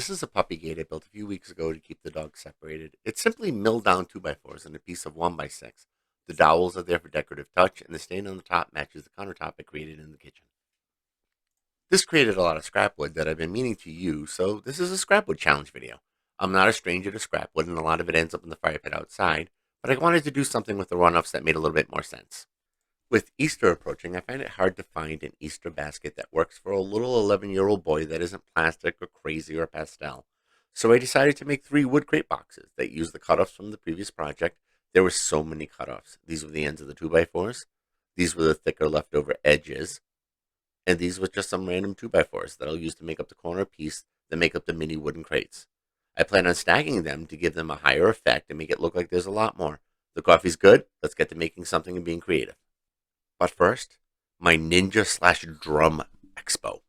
This is a puppy gate I built a few weeks ago to keep the dogs separated. It's simply milled down 2x4s and a piece of 1x6. The dowels are there for decorative touch, and the stain on the top matches the countertop I created in the kitchen. This created a lot of scrap wood that I've been meaning to use, so this is a scrap wood challenge video. I'm not a stranger to scrap wood, and a lot of it ends up in the fire pit outside, but I wanted to do something with the runoffs that made a little bit more sense. With Easter approaching, I find it hard to find an Easter basket that works for a little 11-year-old boy that isn't plastic or crazy or pastel. So I decided to make 3 wood crate boxes that use the cutoffs from the previous project. There were so many cutoffs. These were the ends of the 2x4s. These were the thicker leftover edges. And these were just some random 2x4s that I'll use to make up the corner piece that make up the mini wooden crates. I plan on stacking them to give them a higher effect and make it look like there's a lot more. The coffee's good. Let's get to making something and being creative. But first, my ninja/drum expo.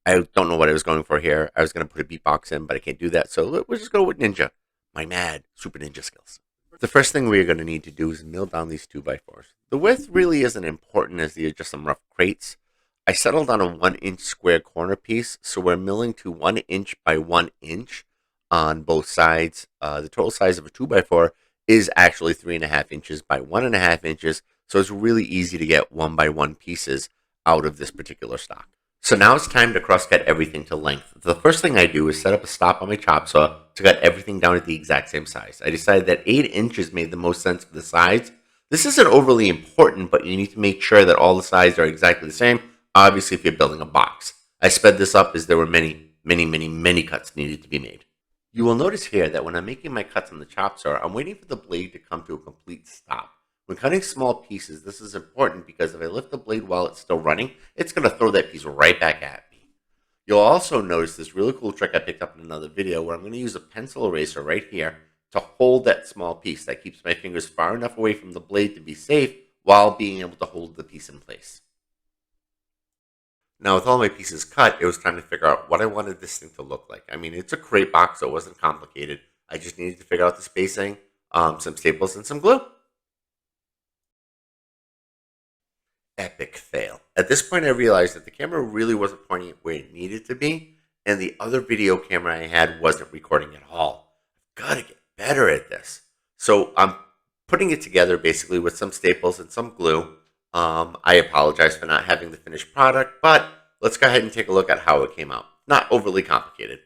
I don't know what I was going for here. I was going to put a beatbox in, but I can't do that. So we'll just go with ninja. My mad super ninja skills. The first thing we're going to need to do is mill down these 2x4s. The width really isn't important as these are just some rough crates. I settled on a 1-inch square corner piece, so we're milling to 1 inch by 1 inch on both sides. The total size of a 2x4 is actually 3.5 inches by 1.5 inches. So it's really easy to get 1x1 pieces out of this particular stock. So now it's time to cross-cut everything to length. The first thing I do is set up a stop on my chop saw to cut everything down at the exact same size. I decided that 8 inches made the most sense for the sides. This isn't overly important, but you need to make sure that all the sides are exactly the same, obviously if you're building a box. I sped this up as there were many cuts needed to be made. You will notice here that when I'm making my cuts on the chop saw, I'm waiting for the blade to come to a complete stop. When cutting small pieces, this is important because if I lift the blade while it's still running, it's going to throw that piece right back at me. You'll also notice this really cool trick I picked up in another video where I'm going to use a pencil eraser right here to hold that small piece. That keeps my fingers far enough away from the blade to be safe while being able to hold the piece in place. Now with all my pieces cut, it was time to figure out what I wanted this thing to look like. I mean, it's a crate box, so it wasn't complicated. I just needed to figure out the spacing, some staples, and some glue. Epic fail. At this point, I realized that the camera really wasn't pointing it where it needed to be, and the other video camera I had wasn't recording at all. I've got to get better at this. So I'm putting it together basically with some staples and some glue. I apologize for not having the finished product, but let's go ahead and take a look at how it came out. Not overly complicated.